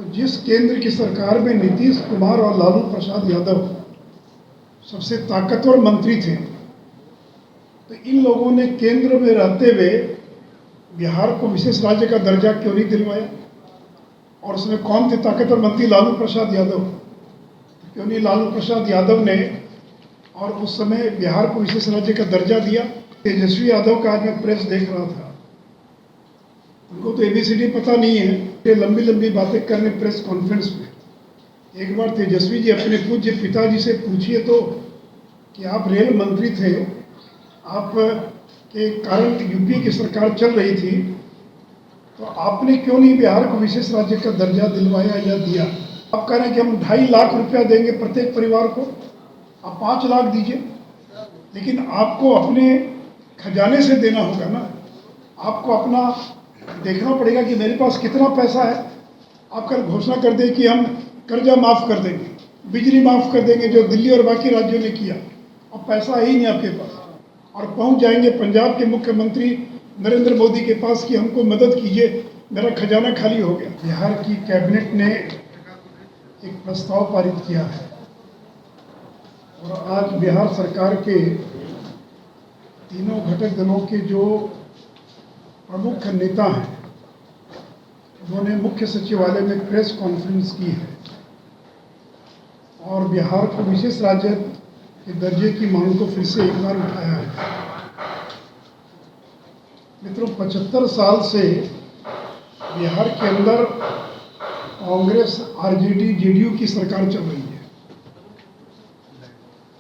तो जिस केंद्र की सरकार में नीतीश कुमार और लालू प्रसाद यादव सबसे ताकतवर मंत्री थे, तो इन लोगों ने केंद्र में रहते हुए बिहार को विशेष राज्य का दर्जा क्यों नहीं दिलवाया? और उसमें कौन थे ताकतवर मंत्री? लालू प्रसाद यादव। क्यों नहीं लालू प्रसाद यादव ने और उस समय बिहार को विशेष राज्य का दर्जा दिया? तेजस्वी यादव का आज मैं प्रेस देख रहा था, उनको तो एबीसीडी पता नहीं है, ये लंबी लंबी बातें करने प्रेस कॉन्फ्रेंस में। एक बार तेजस्वी जी अपने पूज्य पिताजी से पूछिए तो कि आप रेल मंत्री थे, आप के कारण यूपी की सरकार चल रही थी, तो आपने क्यों नहीं बिहार को विशेष राज्य का दर्जा दिलवाया या दिया? आप कह रहे हैं कि हम 2.5 लाख रुपया देंगे प्रत्येक परिवार को, आप 5 लाख दीजिए, लेकिन आपको अपने खजाने से देना होगा ना। आपको अपना देखना पड़ेगा कि मेरे पास कितना पैसा है। आप कल घोषणा कर दें कि हम कर्जा माफ़ कर देंगे, बिजली माफ़ कर देंगे, जो दिल्ली और बाकी राज्यों ने किया, और पैसा है ही नहीं आपके पास, और पहुंच जाएंगे पंजाब के मुख्यमंत्री नरेंद्र मोदी के पास कि हमको मदद कीजिए, मेरा खजाना खाली हो गया। बिहार की कैबिनेट ने एक प्रस्ताव पारित किया है और आज बिहार सरकार के तीनों घटक दलों के जो प्रमुख नेता हैं, उन्होंने मुख्य सचिवालय में प्रेस कॉन्फ्रेंस की है और बिहार को विशेष राज्य के दर्जे की मांग को फिर से एक बार उठाया है। मित्रों, 75 साल से बिहार के अंदर कांग्रेस, आरजेडी, जेडीयू की सरकार चल रही है।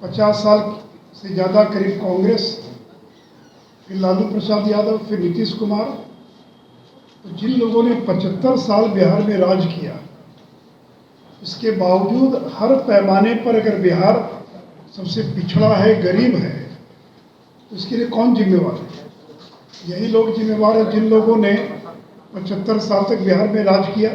50 साल से ज़्यादा करीब कांग्रेस, फिर लालू प्रसाद यादव, फिर नीतीश कुमार। तो जिन लोगों ने 75 साल बिहार में राज किया, इसके बावजूद हर पैमाने पर अगर बिहार सबसे पिछड़ा है, गरीब है, तो इसके लिए कौन जिम्मेवार है? यही लोग जिम्मेवार हैं जिन लोगों ने 75 साल तक बिहार में राज किया।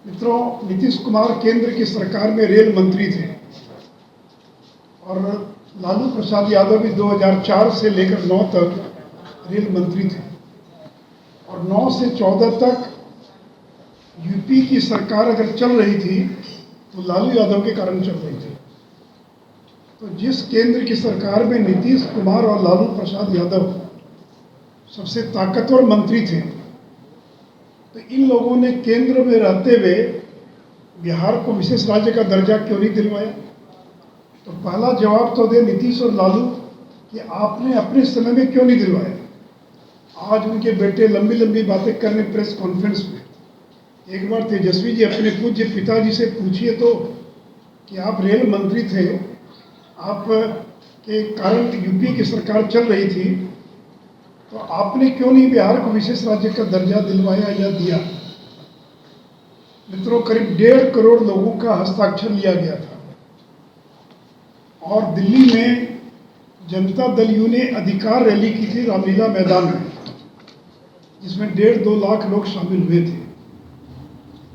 मित्रों, नीतीश कुमार केंद्र की सरकार में रेल मंत्री थे और लालू प्रसाद यादव भी 2004 से लेकर 9 तक रेल मंत्री थे और 9 से 14 तक यूपी की सरकार अगर चल रही थी तो लालू यादव के कारण चल रही थी। तो जिस केंद्र की सरकार में नीतीश कुमार और लालू प्रसाद यादव सबसे ताकतवर मंत्री थे, तो इन लोगों ने केंद्र में रहते हुए बिहार को विशेष राज्य का दर्जा क्यों नहीं दिलवाया? तो पहला जवाब तो दे नीतीश और लालू कि आपने अपने समय में क्यों नहीं दिलवाया। आज उनके बेटे लंबी लंबी बातें करने प्रेस कॉन्फ्रेंस में। एक बार तेजस्वी जी अपने पूज्य पिताजी से पूछिए तो कि आप रेल मंत्री थे, आप के कारण यूपी की सरकार चल रही थी, तो आपने क्यों नहीं बिहार को विशेष राज्य का दर्जा दिलवाया या दिया? मित्रों, करीब 1.5 करोड़ लोगों का हस्ताक्षर लिया गया था और दिल्ली में जनता दल यू ने अधिकार रैली की थी रामलीला मैदान में, जिसमें 1.5-2 लाख लोग शामिल हुए थे।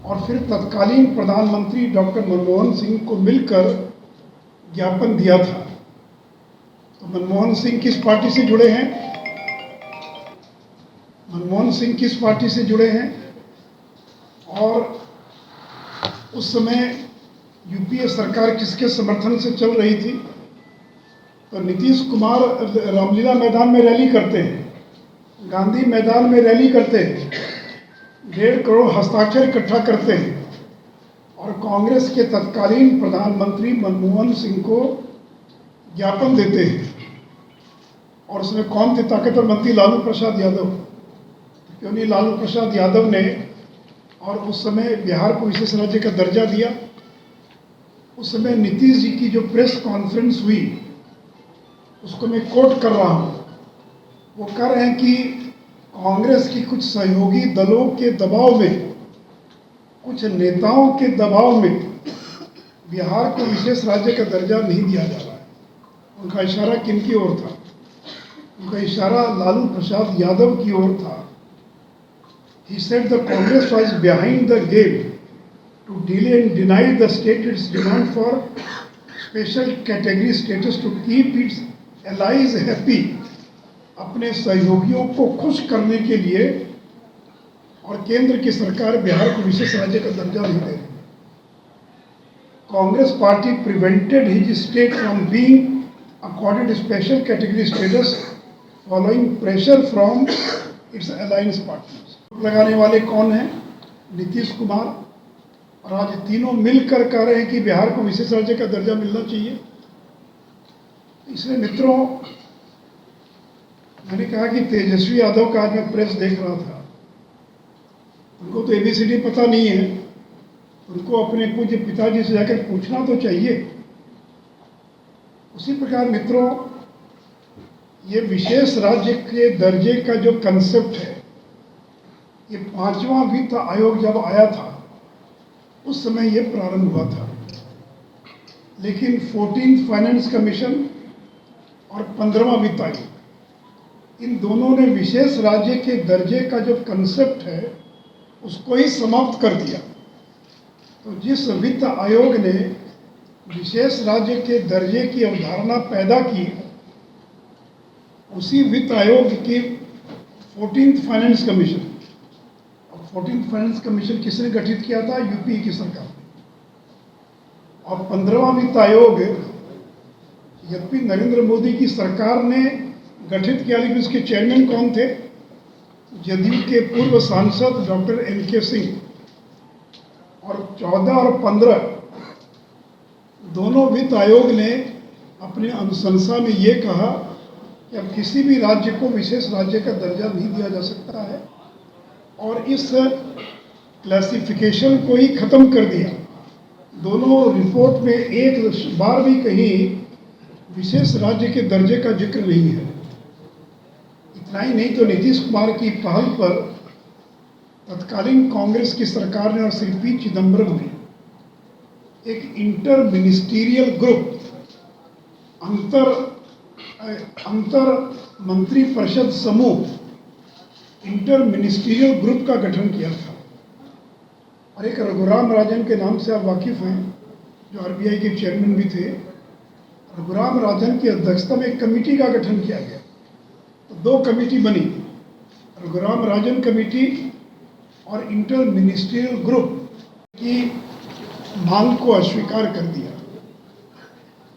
और फिर तत्कालीन प्रधानमंत्री डॉक्टर मनमोहन सिंह को मिलकर ज्ञापन दिया था। तो मनमोहन सिंह किस पार्टी से जुड़े हैं? मनमोहन सिंह किस पार्टी से जुड़े हैं? और उस समय यूपीए सरकार किसके समर्थन से चल रही थी? तो नीतीश कुमार रामलीला मैदान में रैली करते हैं, गांधी मैदान में रैली करते हैं, 1.5 करोड़ हस्ताक्षर इकट्ठा करते हैं और कांग्रेस के तत्कालीन प्रधानमंत्री मनमोहन सिंह को ज्ञापन देते हैं। और उसमें कौन थे ताकतवर मंत्री? लालू प्रसाद यादव। क्यों नहीं लालू प्रसाद यादव ने और उस समय बिहार को विशेष राज्य का दर्जा दिया? उस समय नीतीश जी की जो प्रेस कॉन्फ्रेंस हुई, उसको मैं कोट कर रहा हूँ, वो कह रहे हैं कि कांग्रेस की कुछ सहयोगी दलों के दबाव में, कुछ नेताओं के दबाव में बिहार को विशेष राज्य का दर्जा नहीं दिया जा रहा है। उनका इशारा किनकी ओर था? उनका इशारा लालू प्रसाद यादव की ओर था। He said the Congress was behind the game to delay and deny the state its demand for special category status to keep its allies happy। अपने सहयोगियों को खुश करने के लिए और केंद्र की सरकार बिहार को विशेष राज्य का दर्जा नहीं दे रही। Congress party prevented his state from being accorded special category status following pressure from its alliance partners. लगाने वाले कौन हैं? नीतीश कुमार। और आज तीनों मिलकर कह रहे हैं कि बिहार को विशेष राज्य का दर्जा मिलना चाहिए। इसलिए मित्रों, मैंने कहा कि तेजस्वी यादव का आज मैं प्रेस देख रहा था, उनको तो ABCD पता नहीं है, उनको अपने पूज्य पिताजी से जाकर पूछना तो चाहिए। उसी प्रकार मित्रों, ये विशेष राज्य के दर्जे का जो कंसेप्ट है, ये 5वां वित्त आयोग जब आया था उस समय ये प्रारंभ हुआ था। लेकिन 14th फाइनेंस कमीशन और 15वां वित्त आयोग, इन दोनों ने विशेष राज्य के दर्जे का जो कंसेप्ट है उसको ही समाप्त कर दिया। तो जिस वित्त आयोग ने विशेष राज्य के दर्जे की अवधारणा पैदा की, उसी वित्त आयोग की 14th फाइनेंस कमीशन, और 14th फाइनेंस कमीशन किसने गठित किया था? यूपी की सरकार ने। और 15वां वित्त आयोग यद्यपि नरेंद्र मोदी की सरकार ने गठित किया, लेकिन उसके चेयरमैन कौन थे? जदयू के पूर्व सांसद डॉक्टर NK सिंह। और 14 और 15 दोनों वित्त आयोग ने अपने अनुशंसा में ये कहा कि अब किसी भी राज्य को विशेष राज्य का दर्जा नहीं दिया जा सकता है, और इस क्लासिफिकेशन को ही खत्म कर दिया। दोनों रिपोर्ट में एक बार भी कहीं विशेष राज्य के दर्जे का जिक्र नहीं है। इतना ही नहीं तो नीतीश कुमार की पहल पर तत्कालीन कांग्रेस की सरकार ने और श्री P. चिदम्बरम ने एक इंटर मिनिस्टीरियल ग्रुप, अंतर मंत्री परिषद समूह, इंटर मिनिस्टीरियल ग्रुप का गठन किया था। और एक रघुराम राजन के नाम से आप वाकिफ हैं, जो RBI के चेयरमैन भी थे। रघुराम राजन की अध्यक्षता में एक कमेटी का गठन किया गया। तो 2 कमेटी बनी, रघुराम राजन कमेटी और इंटर मिनिस्ट्रियल ग्रुप की मांग को अस्वीकार कर दिया।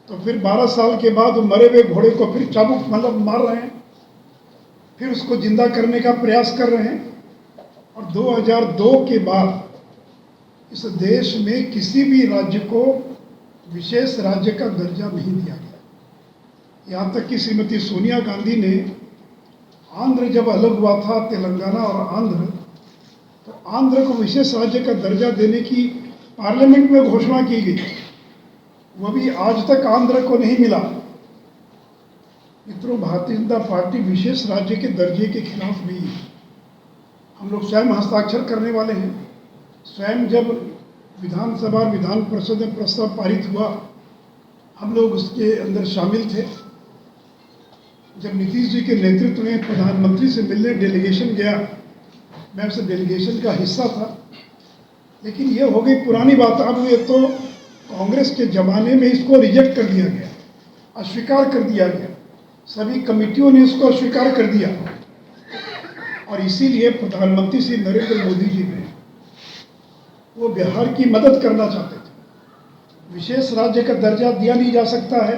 तो फिर 12 साल के बाद मरे हुए घोड़े को फिर चाबुक मार रहे हैं, फिर उसको जिंदा करने का प्रयास कर रहे हैं। और 2002 के बाद इस देश में किसी भी राज्य को विशेष राज्य का दर्जा नहीं दिया गया। यहाँ तक कि श्रीमती सोनिया गांधी ने आंध्र जब अलग हुआ था, तेलंगाना और आंध्र, तो आंध्र को विशेष राज्य का दर्जा देने की पार्लियामेंट में घोषणा की गई, वो भी आज तक आंध्र को नहीं मिला। मित्रों, भारतीय जनता पार्टी विशेष राज्य के दर्जे के खिलाफ नहीं है। हम लोग स्वयं हस्ताक्षर करने वाले हैं। स्वयं जब विधानसभा और विधान परिषद में प्रस्ताव पारित हुआ, हम लोग उसके अंदर शामिल थे। जब नीतीश जी के नेतृत्व में प्रधानमंत्री से मिलने डेलीगेशन गया, मैं उस डेलीगेशन का हिस्सा था। लेकिन ये हो गई पुरानी बात। अब ये तो कांग्रेस के ज़माने में इसको रिजेक्ट कर दिया गया, अस्वीकार कर दिया गया। सभी कमेटियों ने इसको अस्वीकार कर दिया। और इसीलिए प्रधानमंत्री श्री नरेंद्र मोदी जी ने, वो बिहार की मदद करना चाहते थे। विशेष राज्य का दर्जा दिया नहीं जा सकता है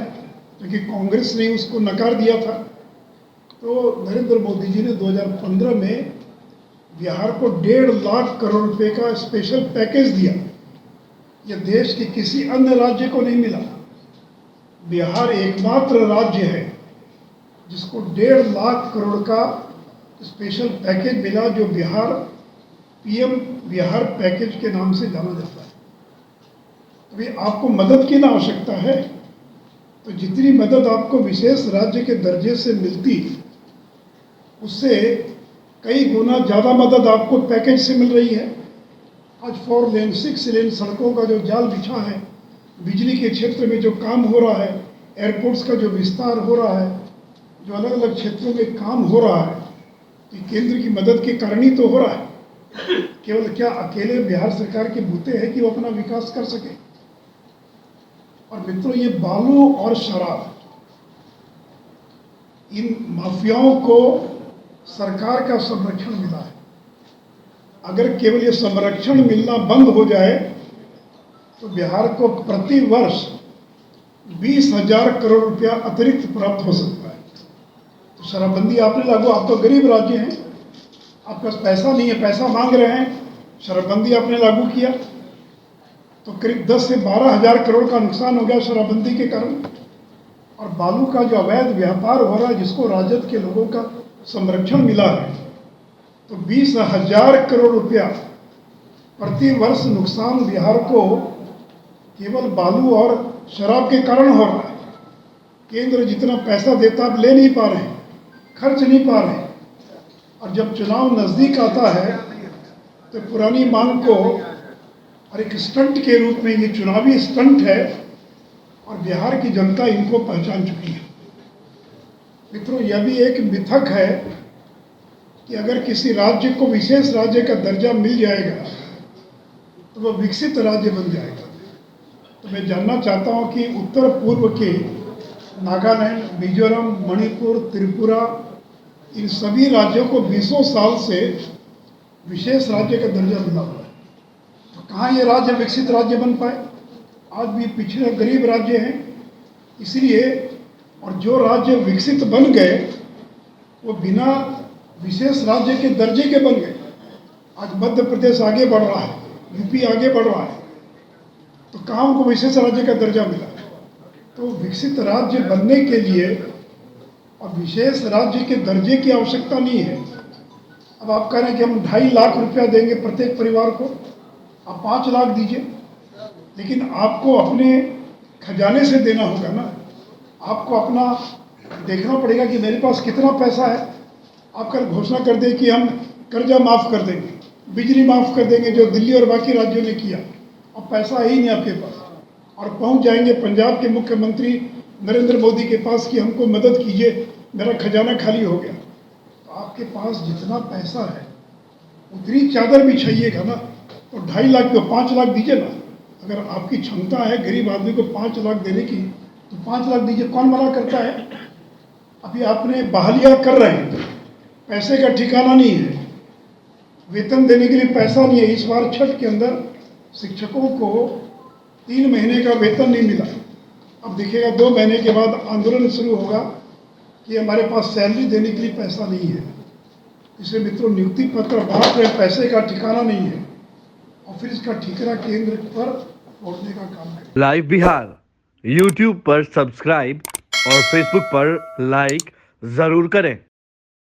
क्योंकि कांग्रेस ने उसको नकार दिया था। तो नरेंद्र मोदी जी ने 2015 में बिहार को 1.5 लाख करोड़ रुपए का स्पेशल पैकेज दिया। यह देश के किसी अन्य राज्य को नहीं मिला। बिहार एकमात्र राज्य है जिसको 1.5 लाख करोड़ का स्पेशल पैकेज मिला, जो बिहार PM बिहार पैकेज के नाम से जाना जाता है। अभी आपको मदद की ना आवश्यकता है, तो जितनी मदद आपको विशेष राज्य के दर्जे से मिलती, उससे कई गुना ज़्यादा मदद आपको पैकेज से मिल रही है। आज 4 लेन 6 लेन सड़कों का जो जाल बिछा है, बिजली के क्षेत्र में जो काम हो रहा है, एयरपोर्ट्स का जो विस्तार हो रहा है, जो अलग अलग क्षेत्रों में काम हो रहा है, तो केंद्र की मदद के कारण ही तो हो रहा है। केवल क्या अकेले बिहार सरकार के बूते हैं कि वो अपना विकास कर सके। और मित्रों, ये बालू और शराब, इन माफियाओं को सरकार का संरक्षण मिला है। अगर केवल ये संरक्षण मिलना बंद हो जाए तो बिहार को प्रति वर्ष 20,000 करोड़ रुपया अतिरिक्त प्राप्त हो सकता है। तो शराबबंदी आपने लागू, आप तो गरीब राज्य हैं, आपके पास पैसा नहीं है, पैसा मांग रहे हैं, शराबबंदी आपने लागू किया तो करीब 10 से 12,000 करोड़ का नुकसान हो गया शराबबंदी के कारण। और बालू का जो अवैध व्यापार हो रहा है, जिसको राजद के लोगों का संरक्षण मिला है, तो 20,000 करोड़ रुपया प्रति वर्ष नुकसान बिहार को केवल बालू और शराब के कारण हो रहा है। केंद्र जितना पैसा देता आप ले नहीं पा रहे हैं, खर्च नहीं पा रहे हैं, और जब चुनाव नज़दीक आता है तो पुरानी मांग को और एक स्टंट के रूप में, ये चुनावी स्टंट है और बिहार की जनता इनको पहचान चुकी है। मित्रों, यह भी एक मिथक है कि अगर किसी राज्य को विशेष राज्य का दर्जा मिल जाएगा तो वह विकसित राज्य बन जाएगा। तो मैं जानना चाहता हूं कि उत्तर पूर्व के नागालैंड, मिजोरम, मणिपुर, त्रिपुरा, इन सभी राज्यों को 20 साल से विशेष राज्य का दर्जा मिला हुआ है, तो कहाँ ये राज्य विकसित राज्य बन पाए? आज भी पिछड़े गरीब राज्य हैं। इसलिए, और जो राज्य विकसित बन गए वो बिना विशेष राज्य के दर्जे के बन गए। आज मध्य प्रदेश आगे बढ़ रहा है, यूपी आगे बढ़ रहा है, तो कहाँ उनको विशेष राज्य का दर्जा मिला? तो विकसित राज्य बनने के लिए और विशेष राज्य के दर्जे की आवश्यकता नहीं है। अब आप कह रहे हैं कि हम 2.5 लाख रुपया देंगे प्रत्येक परिवार को, आप 5 लाख दीजिए, लेकिन आपको अपने खजाने से देना होगा ना। आपको अपना देखना पड़ेगा कि मेरे पास कितना पैसा है। आप कल घोषणा कर दें कि हम कर्जा माफ़ कर देंगे, बिजली माफ़ कर देंगे, जो दिल्ली और बाकी राज्यों ने किया, और पैसा है ही नहीं आपके पास, और पहुंच जाएंगे पंजाब के मुख्यमंत्री नरेंद्र मोदी के पास कि हमको मदद कीजिए, मेरा खजाना खाली हो गया। तो आपके पास जितना पैसा है उतनी चादर बिछाइएगा ना। तो 2.5 लाख को 5 लाख दीजिए ना। अगर आपकी क्षमता है गरीब आदमी को 5 लाख देने की, तो 5 लाख दीजिए, कौन मना करता है? अभी आपने बहालियाँ कर रहे हैं, पैसे का ठिकाना नहीं है, वेतन देने के लिए पैसा नहीं है। इस बार छठ के अंदर शिक्षकों को 3 महीने का वेतन नहीं मिला। अब देखिएगा 2 महीने के बाद आंदोलन शुरू होगा कि हमारे पास सैलरी देने के लिए पैसा नहीं है। इसलिए मित्रों, नियुक्ति पत्र बांट रहे, पैसे का ठिकाना नहीं है, और फिर इसका ठिकाना केंद्र पर फोड़ने का काम है। लाइव बिहार यूट्यूब पर सब्सक्राइब और फेसबुक पर लाइक जरूर करें।